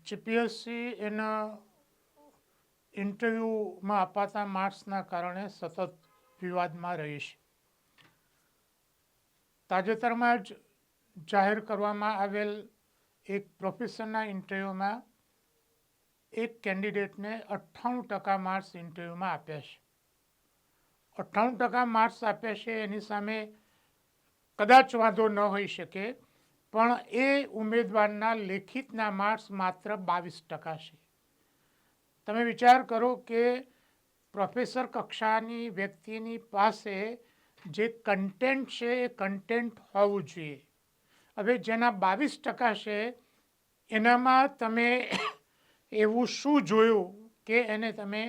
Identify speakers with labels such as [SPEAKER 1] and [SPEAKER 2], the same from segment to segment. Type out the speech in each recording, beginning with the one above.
[SPEAKER 1] GPSC એના ઇન્ટરવ્યૂમાં અપાતા માર્ક્સના કારણે સતત વિવાદમાં રહી છે. તાજેતરમાં જ જાહેર કરવામાં આવેલ એક પ્રોફેસરના ઇન્ટરવ્યૂમાં એક કેન્ડિડેટને 98% માર્ક્સ ઇન્ટરવ્યૂમાં આપ્યા છે. 98% માર્ક્સ આપ્યા છે એની સામે કદાચ વાંધો ન હોઈ શકે, પણ એ ઉમેદવારના લેખિતના માર્ક્સ માત્ર 22% છે. તમે વિચાર કરો કે પ્રોફેસર કક્ષાની વ્યક્તિની પાસે જે કન્ટેન્ટ છે એ કન્ટેન્ટ હોવું જોઈએ. હવે જેના 22% છે એનામાં તમે એવું શું જોયું કે એને તમે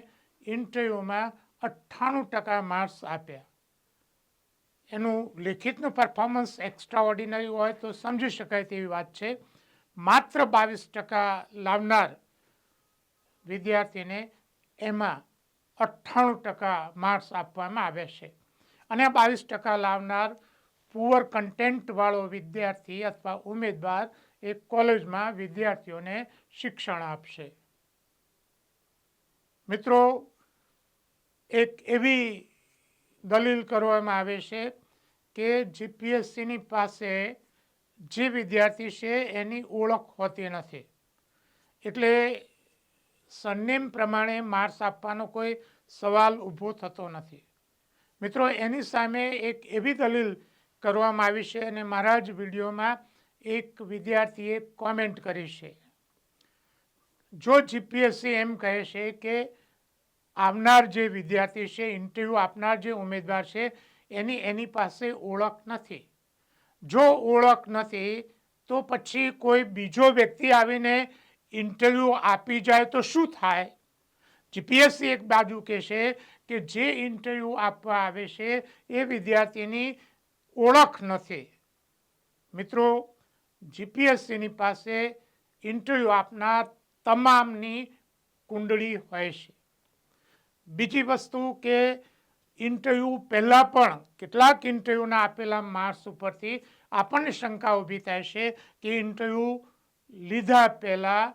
[SPEAKER 1] ઇન્ટરવ્યૂમાં 98% માર્ક્સ આપ્યા? એનું લેખિતનું પરફોર્મન્સ એક્સ્ટ્રા ઓર્ડિનરી હોય તો સમજી શકાય તેવી વાત છે. માત્ર 22% લાવનાર વિદ્યાર્થીને એમાં 98% માર્ક્સ આપવામાં આવે છે. અને આ 22% લાવનાર પુઅર કન્ટેન્ટવાળો વિદ્યાર્થી અથવા ઉમેદવાર એ કોલેજમાં વિદ્યાર્થીઓને શિક્ષણ આપશે. મિત્રો, એક એવી દલીલ કરવામાં આવે છે કે જીપીએસસીની પાસે જે વિદ્યાર્થી છે એની ઓળખ હોતી નથી, એટલે સરનેમ પ્રમાણે માર્ક્સ આપવાનો કોઈ સવાલ ઊભો થતો નથી. મિત્રો, એની સામે એક એવી દલીલ કરવામાં આવી છે અને મારા જ વિડીયોમાં એક વિદ્યાર્થીએ કોમેન્ટ કરી છે. જો જીપીએસસી એમ કહે છે કે આવનાર જે વિદ્યાર્થી છે, ઇન્ટરવ્યૂ આપનાર જે ઉમેદવાર છે એની પાસે ઓળખ નથી. જો ઓળખ નથી તો પછી કોઈ બીજો વ્યક્તિ આવીને ઇન્ટરવ્યૂ આપી જાય તો શું થાય? જીપીએસસી એક બાજુ કહેશે કે જે ઇન્ટરવ્યૂ આપવા આવે છે એ વિદ્યાર્થીની ઓળખ નથી. મિત્રો, જીપીએસસીની પાસે ઇન્ટરવ્યૂ આપનાર તમામની કુંડળી હોય છે. બીજી વસ્તુ કે ઇન્ટરવ્યૂ પહેલાં પણ કેટલાક ઇન્ટરવ્યૂના આપેલા માર્ક્સ ઉપરથી આપણને શંકા ઊભી થાય છે કે ઇન્ટરવ્યૂ લીધા પહેલાં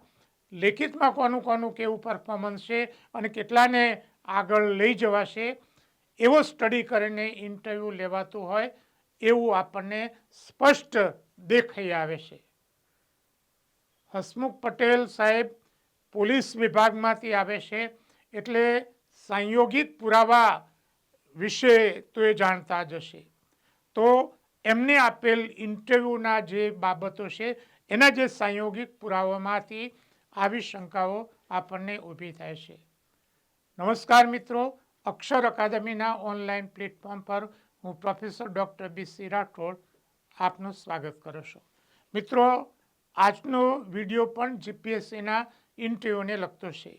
[SPEAKER 1] લેખિતમાં કોનું કેવું પરફોર્મન્સ છે અને કેટલાને આગળ લઈ જવાશે એવો સ્ટડી કરીને ઇન્ટરવ્યૂ લેવાતું હોય એવું આપણને સ્પષ્ટ દેખાઈ આવે છે. હસમુખ પટેલ સાહેબ પોલીસ વિભાગમાંથી આવે છે, એટલે સંયોગિત પુરાવા વિશે તો એ જાણતા જ હશે. તો એમને આપેલ ઇન્ટરવ્યૂના જે બાબતો છે એના જે સંયોગિક પુરાવામાંથી આવી શંકાઓ આપણને ઊભી થાય છે. નમસ્કાર મિત્રો, અક્ષર અકાદમીના ઓનલાઈન પ્લેટફોર્મ પર હું પ્રોફેસર ડૉક્ટર BC રાઠોડ આપનું સ્વાગત કરું છું. મિત્રો, આજનો વિડીયો પણ જીપીએસસીના ઇન્ટરવ્યૂને લગતો છે,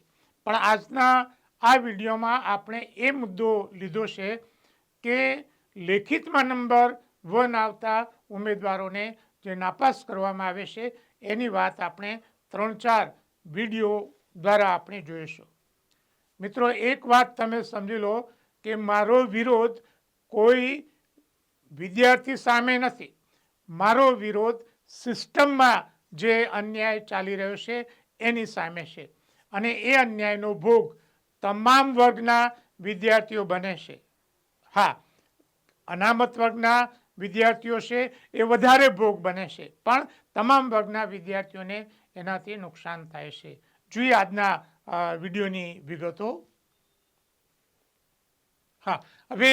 [SPEAKER 1] પણ આજના આ વિડીયોમાં આપણે એ મુદ્દો લીધો છે કે લેખિતમાં નંબર 1 આવતા ઉમેદવારોને જે નાપાસ કરવામાં આવે છે એની વાત આપણે 3-4 વિડીયો દ્વારા આપણે જોઈશું. મિત્રો, એક વાત તમે સમજી લો કે મારો વિરોધ કોઈ વિદ્યાર્થી સામે નથી. મારો વિરોધ સિસ્ટમમાં જે અન્યાય ચાલી રહ્યો છે એની સામે છે, અને એ અન્યાયનો ભોગ તમામ વર્ગના વિદ્યાર્થીઓ બને છે. હા, અનામત વર્ગના વિદ્યાર્થીઓ છે એ વધારે ભોગ બને છે, પણ તમામ વર્ગના વિદ્યાર્થીઓને એનાથી નુકસાન થાય છે. જોઈએ આજના વિડીયોની વિગતો. હા, હવે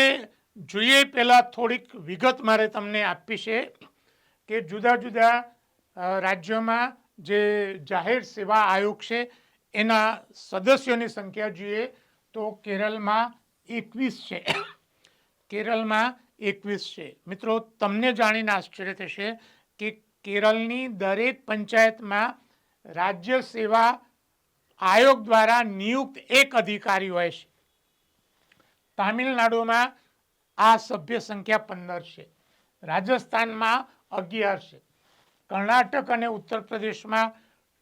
[SPEAKER 1] જોઈએ પહેલાં થોડીક વિગત મારે તમને આપવી છે કે જુદા જુદા રાજ્યોમાં જે જાહેર સેવા આયોગ છે એના સદસ્યોની સંખ્યા જોઈએ તો કેરળમાં 21 છે. કેરળમાં 21 છે. મિત્રો, તમને જાણીને આશ્ચર્ય થશે કે કેરળની દરેક પંચાયતમાં રાજ્ય સેવા આયોગ દ્વારા નિયુક્ત એક અધિકારી હોય છે. તામિલનાડુમાં આ સભ્ય સંખ્યા 15 છે. રાજસ્થાનમાં 11 છે. કર્ણાટક અને ઉત્તર પ્રદેશમાં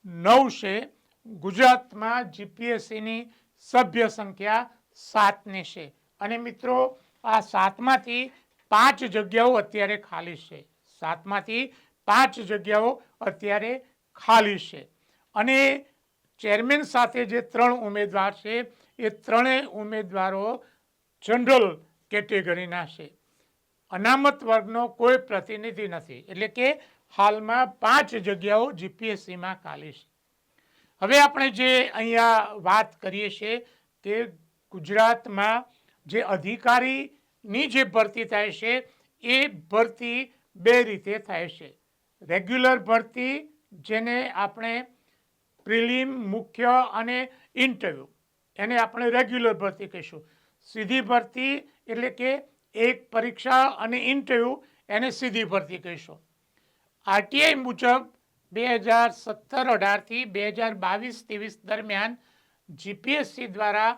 [SPEAKER 1] 9 છે. ગુજરાતમાં જીપીએસસીની સભ્ય સંખ્યા 7ની છે. અને મિત્રો, આ 7માંથી 5 જગ્યાઓ અત્યારે ખાલી છે. 7માંથી 5 જગ્યાઓ અત્યારે ખાલી છે. અને ચેરમેન સાથે જે 3 ઉમેદવાર છે એ ત્રણેય ઉમેદવારો જનરલ કેટેગરીના છે. અનામત વર્ગનો કોઈ પ્રતિનિધિ નથી. એટલે કે હાલમાં 5 જગ્યાઓ જીપીએસસીમાં ખાલી છે. હવે આપણે જે અહીંયા વાત કરીએ છીએ કે ગુજરાતમાં જે અધિકારીની જે ભરતી થાય છે એ ભરતી 2 રીતે થાય છે. રેગ્યુલર ભરતી, જેને આપણે પ્રિલિમ, મુખ્ય અને ઇન્ટરવ્યૂ, એને આપણે રેગ્યુલર ભરતી કહીશું. સીધી ભરતી એટલે કે એક પરીક્ષા અને ઇન્ટરવ્યૂ, એને સીધી ભરતી કહીશું. આરટીઆઈ મુજબ 2017-18 થી 2022-23 દરમિયાન જીપીએસસી દ્વારા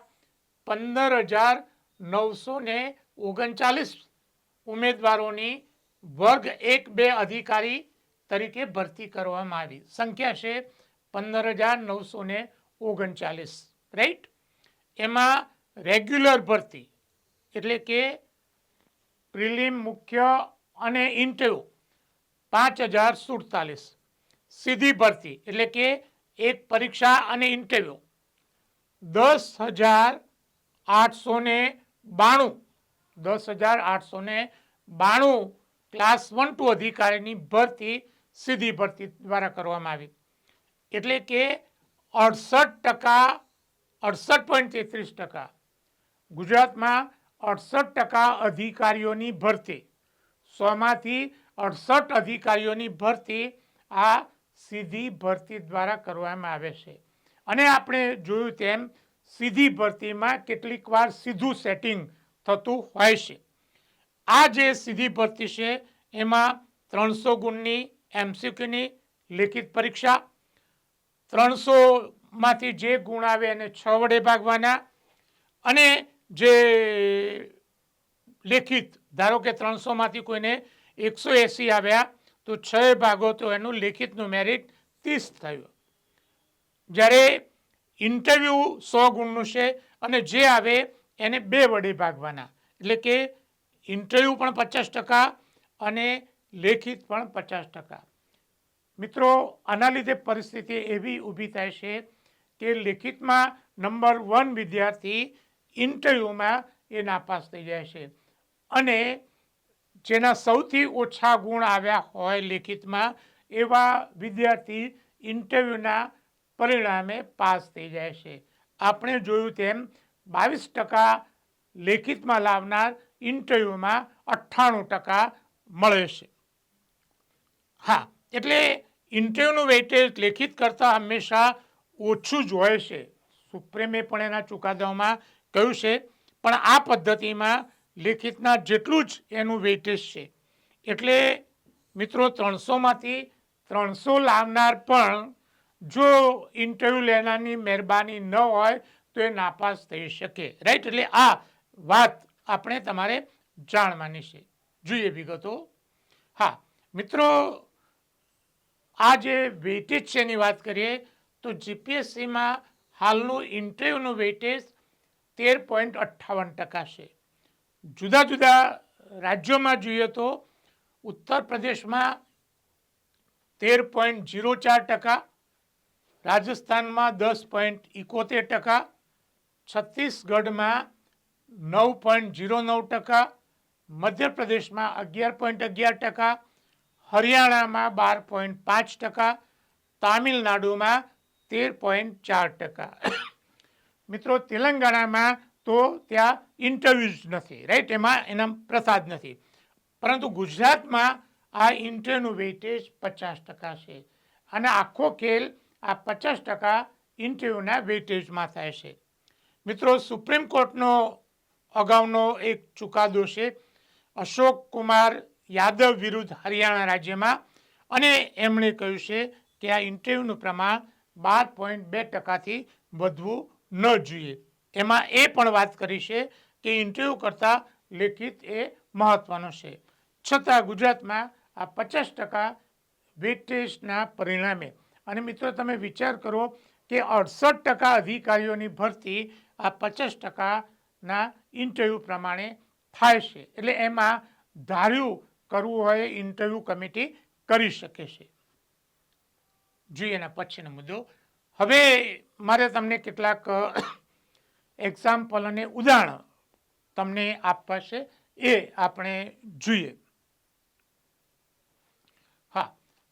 [SPEAKER 1] 15,939 ઉમેદવારોની વર્ગ 1-2 અધિકારી તરીકે ભરતી કરવામાં આવી. સંખ્યા છે 15,939, રાઈટ. એમાં રેગ્યુલર ભરતી એટલે કે પ્રિલિમ, મુખ્ય અને ઇન્ટરવ્યૂ 5,047. સીધી ભરતી એટલે કે એક પરીક્ષા અને ઇન્ટરવ્યૂ 10,892. 10,892 ક્લાસ 1-2 અધિકારીની ભરતી સીધી ભરતી દ્વારા કરવામાં આવી. એટલે કે 68%, 68.33%. ગુજરાતમાં 68% અધિકારીઓની ભરતી, 100માંથી 68 અધિકારીઓની ભરતી આ સીધી ભરતી દ્વારા કરવામાં આવે છે. અને આપણે જોયું તેમ સીધી ભરતીમાં કેટલીક વાર સીધું સેટિંગ થતું હોય છે. આ જે સીધી ભરતી છે એમાં 300 ગુણની એમસીક્યુની લેખિત પરીક્ષા, 300માંથી જે ગુણ આવે એને 6 વડે ભાગવાના, અને જે લેખિત, ધારો કે 300માંથી કોઈને 180 આવ્યા તો 6 ભાગો તો એનું લેખિતનું મેરિટ 30 થયું. જ્યારે ઇન્ટરવ્યૂ 100 ગુણનું છે અને જે આવે એને 2 વડે ભાગવાના. એટલે કે ઇન્ટરવ્યૂ પણ 50% અને લેખિત પણ 50%. મિત્રો, આના લીધે પરિસ્થિતિ એવી ઊભી થાય છે કે લેખિતમાં નંબર 1 વિદ્યાર્થી ઇન્ટરવ્યૂમાં એ નાપાસ થઈ જાય છે, અને જેના સૌથી ઓછા ગુણ આવ્યા હોય લેખિતમાં એવા વિદ્યાર્થી ઇન્ટરવ્યૂના પરિણામે પાસ થઈ જાય છે. આપણે જોયું તેમ 22% લેખિતમાં લાવનાર ઇન્ટરવ્યૂમાં 98% મળે છે. હા, એટલે ઇન્ટરવ્યૂનું વેઇટેજ લેખિત કરતાં હંમેશા ઓછું જ હોય છે. સુપ્રીમે પણ એના ચુકાદાઓમાં કહ્યું છે, પણ આ પદ્ધતિમાં લેખિતના જેટલું જ એનું વેઇટેજ છે. એટલે મિત્રો, 300માંથી 300 લાવનાર પણ જો ઇન્ટરવ્યૂ લેનારની મહેરબાની ન હોય તો એ નાપાસ થઈ શકે, રાઈટ. એટલે આ વાત આપણે તમારે જાણવાની છે. જોઈએ વિગતો. હા મિત્રો, આ જે વેઇટેજ છે એની વાત કરીએ તો જીપીએસસીમાં હાલનું ઇન્ટરવ્યૂનું વેઇટેજ 13.58% છે. જુદા જુદા રાજ્યોમાં જોઈએ તો ઉત્તર પ્રદેશમાં 13.04%, રાજસ્થાનમાં 10.71%, છત્તીસગઢમાં 9.09%, મધ્યપ્રદેશમાં 11.11%, હરિયાણામાં 12.5%, તામિલનાડુમાં 13.4%. મિત્રો, તેલંગાણામાં તો ત્યાં ઇન્ટરવ્યૂ જ નથી, રાઈટ. એમાં એના પ્રસાદ નથી. પરંતુ ગુજરાતમાં આ ઇન્ટરવ્યૂનું વેઇટેજ 50% છે, અને આખો ખેલ આ 50% ઇન્ટરવ્યૂના વેઇટેજમાં થાય છે. મિત્રો, સુપ્રીમ કોર્ટનો અગાઉનો એક ચુકાદો છે અશોક કુમાર યાદવ વિરુદ્ધ હરિયાણા રાજ્યમાં, અને એમણે કહ્યું છે કે આ ઇન્ટરવ્યૂનું પ્રમાણ 12.2%થી વધવું ન જોઈએ. એમાં એ પણ વાત કરી છે કે ઇન્ટરવ્યૂ કરતાં લેખિત એ મહત્ત્વનો છે. છતાં ગુજરાતમાં આ 50% વેઇટેજના પરિણામે, અને મિત્રો તમે વિચાર કરો કે 68% અધિકારીઓની ભરતી આ 50%ના ઇન્ટરવ્યૂ પ્રમાણે થાય છે. એટલે એમાં ધાર્યું કરવું હોય ઇન્ટરવ્યૂ કમિટી કરી શકે છે. જોઈએ એના પછીનો મુદ્દો. હવે મારે તમને કેટલાક એક્ઝામ્પલ અને ઉદાહરણ તમને આપવા છે, એ આપણે જોઈએ. હા,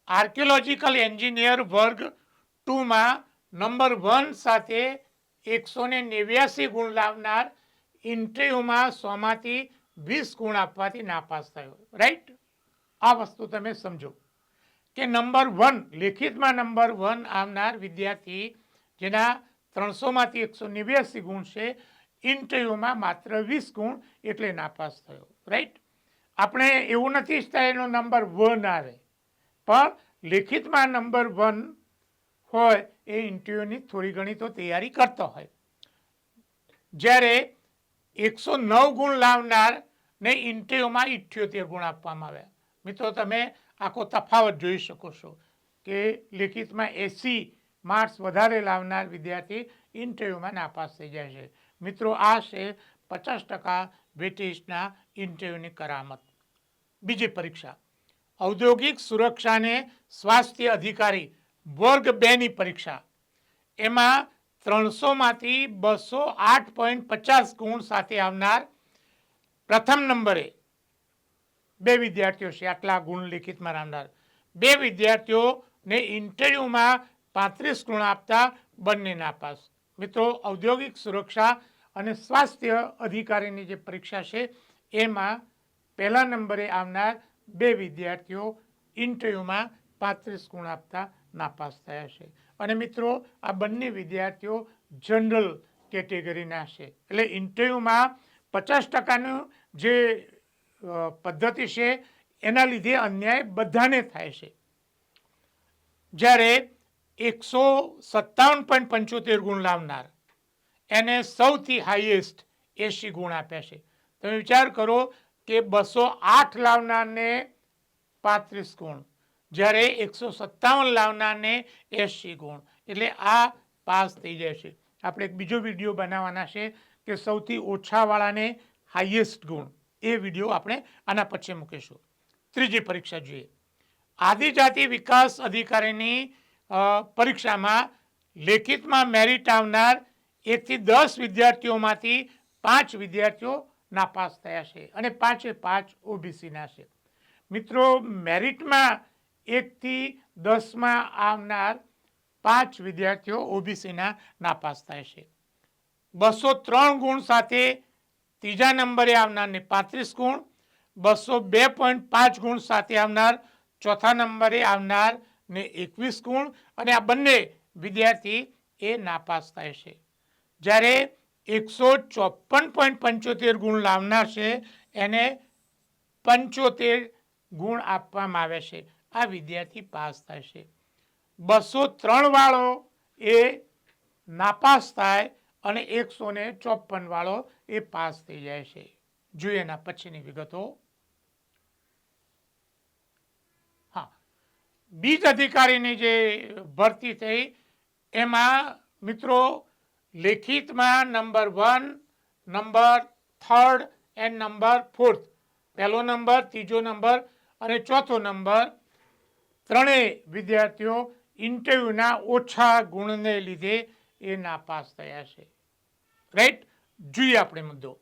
[SPEAKER 1] આર્કિયોલોજીકલ એન્જિનિયર વર્ગ 2માં નંબર 1 સાથે 189 ગુણ લાવનાર ઇન્ટરવ્યુમાં 100માંથી 20 ગુણ આપવાથી નાપાસ થયો. રાઈટ? આ વસ્તુ તમે સમજો કે નંબર 1 લેખિતમાં નંબર 1 આવનાર વિદ્યાર્થી જેના 300માંથી 189 ગુણ છે, ઇન્ટરવ્યુમાં માત્ર 20 ગુણ એટલે નાપાસ થયો. રાઈટ? આપણે એવું નથી ઈચ્છતા એનો નંબર 1 આવે, પણ લેખિતમાં નંબર 1 હોય એ ઇન્ટરવ્યુની થોડી ઘણી તો તૈયારી કરતો હોય. જ્યારે 109 ગુણ લાવનાર ને ઇન્ટરવ્યુમાં 78 ગુણ આપવામાં આવ્યા. મિત્રો, તમે આખો તફાવત જોઈ શકો છો કે લેખિતમાં 80 માર્ક્સ વધારે લાવનાર વિદ્યાર્થી ઇન્ટરવ્યુમાં નાપાસ થઈ જાય છે. મિત્રો, આ છે 50% વેટેજના ઇન્ટરવ્યુની કરામત. બીજી પરીક્ષા, ઔદ્યોગિક સુરક્ષા અને સ્વાસ્થ્ય અધિકારી વર્ગ 2ની પરીક્ષા. એમાં 300માંથી 208.50 ગુણ સાથે આવનાર પ્રથમ નંબરે 2 વિદ્યાર્થીઓ છે. આટલા ગુણ લેખિતમાં આવનાર 2 વિદ્યાર્થીઓને ઇન્ટરવ્યુમાં 35 ગુણ આપતા બંને નાપાસ. મિત્રો, ઔદ્યોગિક સુરક્ષા અને સ્વાસ્થ્ય અધિકારીની જે પરીક્ષા છે એમાં પહેલા નંબરે આવનાર 2 વિદ્યાર્થીઓ ઇન્ટરવ્યુમાં 35 ગુણ આપતા નાપાસ થયા છે. અને મિત્રો, આ બંને વિદ્યાર્થીઓ જનરલ કેટેગરીના છે. એટલે ઇન્ટરવ્યુમાં 50%નું જે પદ્ધતિ છે એના લીધે અન્યાય બધાને થાય છે. જ્યારે 157.75 ગુણ લાવનાર એને સૌથી હાઈએસ્ટ 80 ગુણ આપ્યા છે. તમે વિચાર કરો કે 208 લાવનારને 35 ગુણ, જ્યારે 157 લાવનારને 80 ગુણ, એટલે આ પાસ થઈ જાય છે. આપણે એક બીજો વિડીયો બનાવવાના છે કે સૌથી ઓછાવાળાને હાઈએસ્ટ ગુણ. એ વિડીયો આપણે આના પછી મૂકીશું. ત્રીજી પરીક્ષા જોઈએ, આદિજાતિ વિકાસ અધિકારીની પરીક્ષામાં લેખિતમાં મેરિટ આવનાર 1 થી 10 વિદ્યાર્થીઓમાંથી 5 વિદ્યાર્થીઓ નાપાસ થયા છે અને 5 ઓબીસીના છે. મિત્રો, મેરિટમાં 1 થી 10માં આવનાર 5 વિદ્યાર્થીઓ ઓબીસીના નાપાસ થાય છે. 203 ગુણ સાથે ત્રીજા નંબરે આવનારને 35 ગુણ, 202.5 ગુણ સાથે આવનાર ચોથા નંબરે આવનારને 21 ગુણ, અને આ બંને વિદ્યાર્થી એ નાપાસ થાય છે. જ્યારે 154.75 ગુણ લાવનાર છે એને 75 ગુણ આપવામાં આવે છે. આ વિદ્યાર્થી પાસ થાય છે. 203 વાળો એ નાપાસ થાય અને 154 વાળો એ પાસ થઈ જાય છે. જોઈએ એના પછીની વિગતો. હા, બીજ અધિકારીની જે ભરતી થઈ એમાં મિત્રો લેખિતમાં number 1, number 3rd and number 4th, પહેલો નંબર, ત્રીજો નંબર અને ચોથો નંબર, ત્રણેય વિદ્યાર્થીઓ ઇન્ટરવ્યુના ઓછા ગુણને લીધે એ નાપાસ થયા છે. રાઈટ? જોઈએ આપણે મુદ્દો.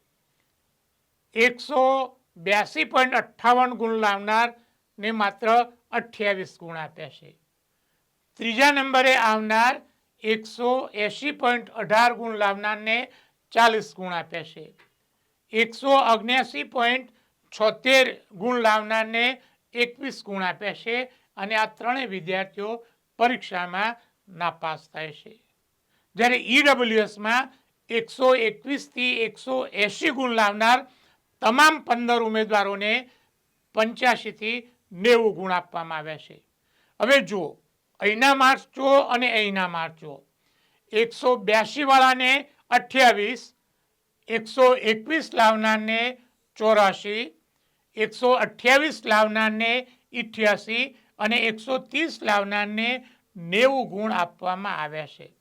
[SPEAKER 1] 182.58 ગુણ લાવનાર ને માત્ર 28 ગુણ આપ્યા છે. ત્રીજા નંબરે આવનાર 180.18 ગુણ લાવનારને 40 ગુણ આપ્યા છે. 179.76 ગુણ લાવનારને 21 ગુણ આપ્યા છે અને આ ત્રણેય વિદ્યાર્થીઓ પરીક્ષામાં નાપાસ થાય છે. જ્યારે ઈડબ્લ્યુએસમાં 121 થી 180 ગુણ લાવનાર તમામ 15 ઉમેદવારોને 85 થી 90 ગુણ આપવામાં આવ્યા છે. હવે જુઓ, અહીંના માર્ક્સ જુઓ અને અહીંના માર્ક્સ જુઓ. 182 વાળાને 28, 121 લાવનારને 84, 128 લાવનારને 88 અને 130 લાવનારને 90 ગુણ આપવામાં આવ્યા છે.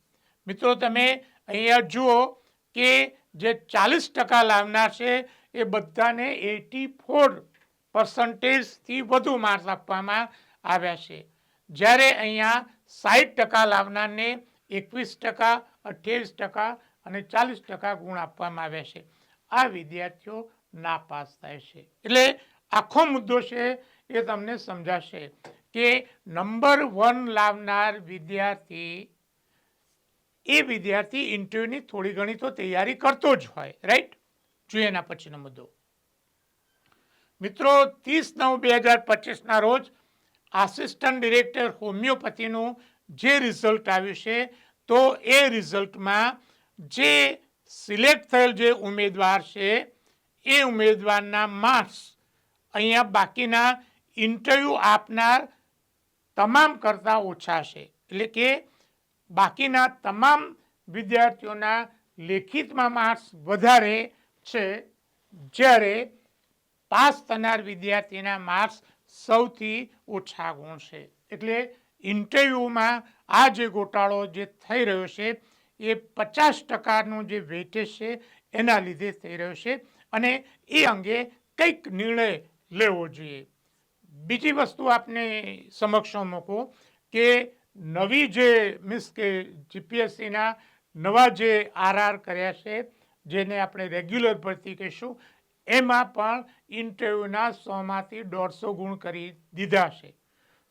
[SPEAKER 1] મિત્રો, તમે અહીંયા જુઓ કે જે 40% લાવનાર છે એ બધાને 84% વધુ માર્ક્સ આપવામાં આવ્યા છે. જ્યારે અહીંયા 60% લાવનારને 21%, 28% અને 40% ગુણ આપવામાં આવ્યા છે. આ વિદ્યાર્થીઓ નાપાસ થાય છે. એટલે આખો મુદ્દો છે એ તમને સમજાશે કે નંબર 1 લાવનાર વિદ્યાર્થી ઇન્ટરવ્યુની થોડી ઘણી તો તૈયારી કરતો જ હોય, રાઈટ. જોઈએ એના પછીનો મુદ્દો. મિત્રો, 30/9/2025 રોજ આસિસ્ટન્ટ ડિરેક્ટર હોમિયોપેથીનું જે રિઝલ્ટ આવ્યું છે, તો એ રિઝલ્ટમાં જે સિલેક્ટ થયેલ જે ઉમેદવાર છે એ ઉમેદવારના માર્ક્સ અહીંયા બાકીના ઇન્ટરવ્યૂ આપનાર તમામ કરતાં ઓછા છે. એટલે કે બાકીના તમામ વિદ્યાર્થીઓના લેખિતમાં માર્ક્સ વધારે છે, જ્યારે પાસ થનાર વિદ્યાર્થીના માર્ક્સ સૌથી ઓછા ગુણ છે. એટલે ઇન્ટરવ્યૂમાં આ જે ગોટાળો જે થઈ રહ્યો છે એ 50%નું જે વેટેજ છે એના લીધે થઈ રહ્યો છે અને એ અંગે કંઈક નિર્ણય લેવો જોઈએ. બીજી વસ્તુ આપને સમક્ષ મૂકું કે નવી જે મીન્સ કે જીપીએસસીના નવા જે આરઆર કર્યા છે, જેને આપણે રેગ્યુલર ભરતી કહીશું, એમાં પણ ઇન્ટરવ્યૂના 100માંથી 150 ગુણ કરી દીધા છે.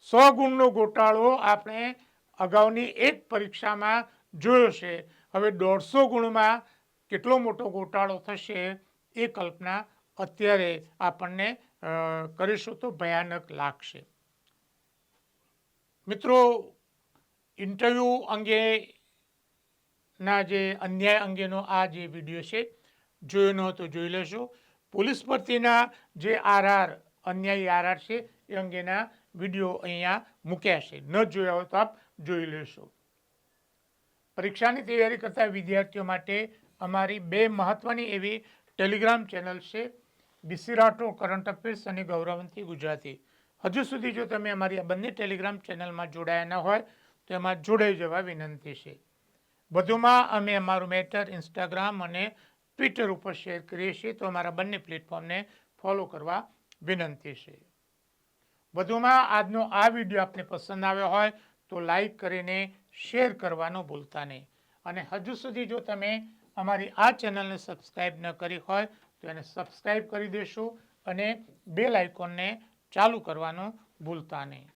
[SPEAKER 1] 100 ગુણનો ગોટાળો આપણે અગાઉની એક પરીક્ષામાં જોયો છે. હવે 150 ગુણમાં કેટલો મોટો ગોટાળો થશે એ કલ્પના અત્યારે આપણને કરીશું તો ભયાનક લાગશે. મિત્રો, ઇન્ટરવ્યૂ અંગેના જે અન્યાય અંગેનો આ જે વિડીયો છે, જોયો ન તો જોઈ લેશો. પોલીસ ભરતીના જે આરઆર અન્યાયી આરઆર છે એ અંગેના વિડીયો અહીંયા મૂક્યા છે, ન જોયા હોય તો આપ જોઈ લેશો. પરીક્ષાની તૈયારી કરતા વિદ્યાર્થીઓ માટે અમારી 2 મહત્વની એવી ટેલિગ્રામ ચેનલ છે, બીસી રાઠોડ કરંટ અફેર્સ અને ગૌરવંતી ગુજરાતી. હજુ સુધી જો તમે અમારી આ બંને ટેલિગ્રામ ચેનલમાં જોડાયા ન હોય તો એમાં જોડાઈ જવા વિનંતી છે. વધુમાં અમે અમારું મેટર ઇન્સ્ટાગ્રામ અને ટ્વિટર ઉપર શેર કરીએ છીએ, તો અમારા બંને પ્લેટફોર્મને ફોલો કરવા વિનંતી છે. વધુમાં આજનો આ વિડીયો આપને પસંદ આવ્યો હોય તો લાઈક કરીને શેર કરવાનું ભૂલતા નહીં. અને હજુ સુધી જો તમે અમારી આ ચેનલને સબસ્ક્રાઈબ ન કરી હોય તો એને સબસ્ક્રાઈબ કરી દેશો અને બેલ આઇકોનને ચાલુ કરવાનું ભૂલતા નહીં.